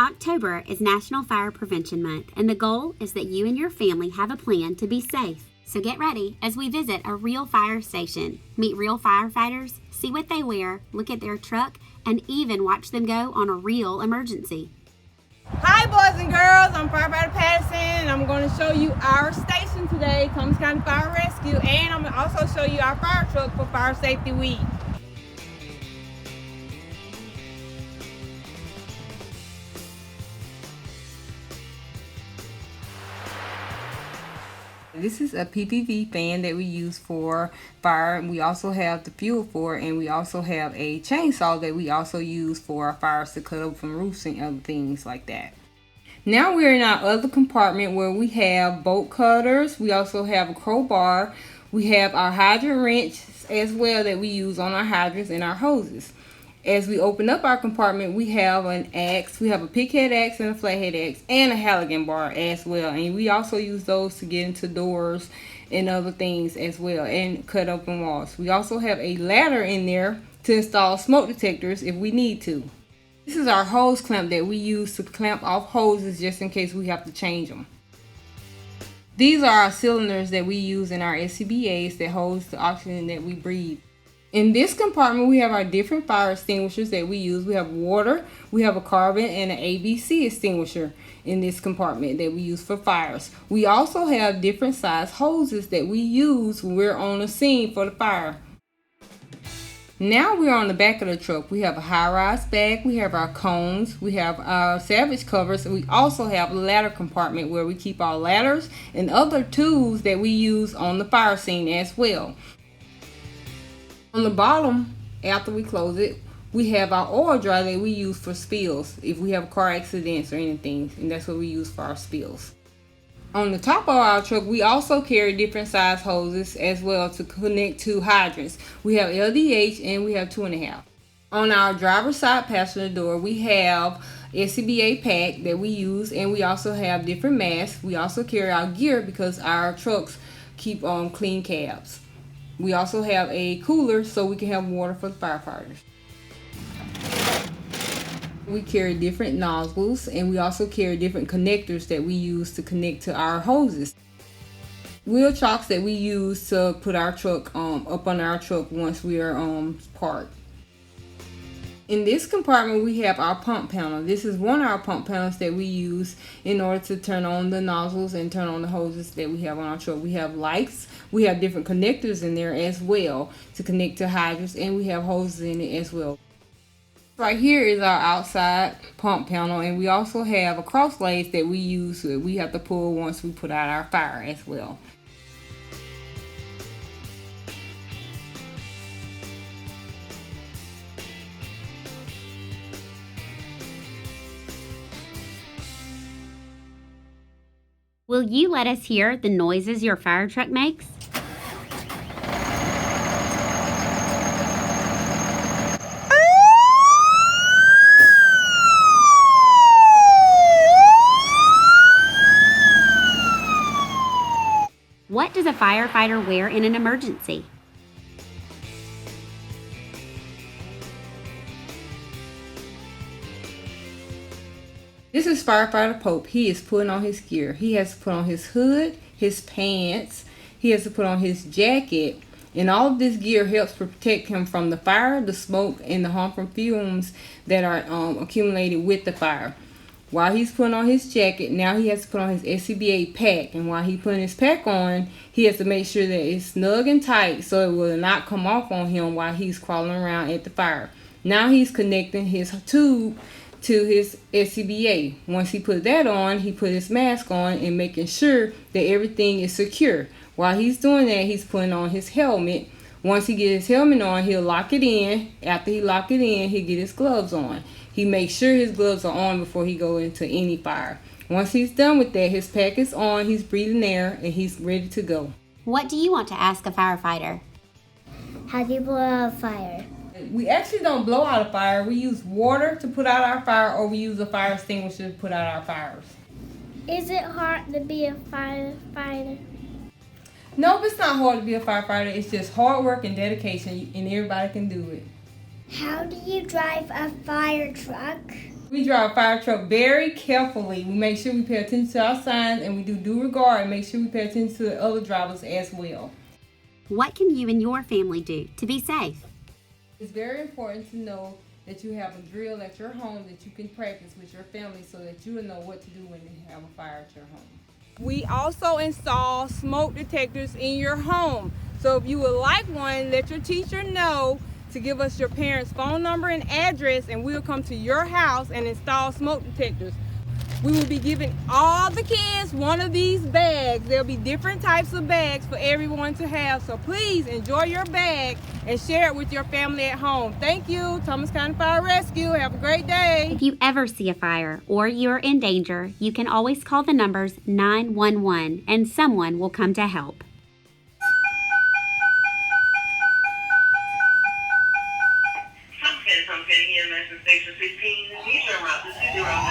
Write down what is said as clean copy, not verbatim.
October is National Fire Prevention Month, and the goal is that you and your family have a plan to be safe. So get ready as we visit a real fire station, meet real firefighters, see what they wear, look at their truck, and even watch them go on a real emergency. Hi boys and girls, I'm Firefighter Patterson, and I'm going to show you our station today, Cummings County Fire Rescue, and I'm going to also show you our fire truck for Fire Safety Week. This is a PPV fan that we use for fire. We also have the fuel for it, and we also have a chainsaw that we also use for our fires to cut open roofs and other things like that. Now we're in our other compartment where we have bolt cutters. We also have a crowbar. We have our hydrant wrench as well that we use on our hydrants and our hoses. As we open up our compartment, we have an axe, we have a pighead axe and a flathead axe, and a Halligan bar as well. And we also use those to get into doors and other things as well, and cut open walls. We also have a ladder in there to install smoke detectors if we need to. This is our hose clamp that we use to clamp off hoses just in case we have to change them. These are our cylinders that we use in our SCBAs that holds the oxygen that we breathe. In this compartment, we have our different fire extinguishers that we use. We have water, we have a carbon, and an ABC extinguisher in this compartment that we use for fires. We also have different size hoses that we use when we're on the scene for the fire. Now we're on the back of the truck. We have a high-rise bag, we have our cones, we have our salvage covers, and we also have a ladder compartment where we keep our ladders and other tools that we use on the fire scene as well. On the bottom, after we close it, we have our oil dry that we use for spills if we have car accidents or anything, and that's what we use for our spills. On the top of our truck, we also carry different size hoses as well to connect to hydrants. We have LDH and we have 2.5. On our driver's side passenger door, we have SCBA pack that we use, and we also have different masks. We also carry our gear because our trucks keep clean cabs. We also have a cooler so we can have water for the firefighters. We carry different nozzles, and we also carry different connectors that we use to connect to our hoses. Wheel chocks that we use to put our truck up on our truck once we are parked. In this compartment, we have our pump panel. This is one of our pump panels that we use in order to turn on the nozzles and turn on the hoses that we have on our truck. We have lights, we have different connectors in there as well to connect to hydrants, and we have hoses in it as well. Right here is our outside pump panel, and we also have a cross blades that we use that we have to pull once we put out our fire as well. Will you let us hear the noises your fire truck makes? What does a firefighter wear in an emergency? This is Firefighter Pope. He is putting on his gear. He has to put on his hood, his pants, he has to put on his jacket, and all of this gear helps protect him from the fire, the smoke, and the harmful fumes that are accumulated with the fire. While he's putting on his jacket, now he has to put on his SCBA pack, and while he's putting his pack on, he has to make sure that it's snug and tight so it will not come off on him while he's crawling around at the fire. Now he's connecting his tube to his SCBA. Once he put that on, he put his mask on and making sure that everything is secure. While he's doing that, he's putting on his helmet. Once he gets his helmet on, he'll lock it in. After he lock it in, he'll get his gloves on. He makes sure his gloves are on before he goes into any fire. Once he's done with that, his pack is on, he's breathing air, and he's ready to go. What do you want to ask a firefighter? How do you blow out a fire? We actually don't blow out a fire. We use water to put out our fire, or we use a fire extinguisher to put out our fires. Is it hard to be a firefighter? No, it's not hard to be a firefighter. It's just hard work and dedication, and everybody can do it. How do you drive a fire truck? We drive a fire truck very carefully. We make sure we pay attention to our signs, and we do due regard and make sure we pay attention to the other drivers as well. What can you and your family do to be safe? It's very important to know that you have a drill at your home that you can practice with your family so that you will know what to do when you have a fire at your home. We also install smoke detectors in your home. So if you would like one, let your teacher know to give us your parents' phone number and address, and we'll come to your house and install smoke detectors. We will be giving all the kids one of these bags. There'll be different types of bags for everyone to have. So please enjoy your bag and share it with your family at home. Thank you, Thomas County Fire Rescue. Have a great day. If you ever see a fire or you're in danger, you can always call the numbers 911 and someone will come to help. Thomas County EMS Station 16, these are route to 209.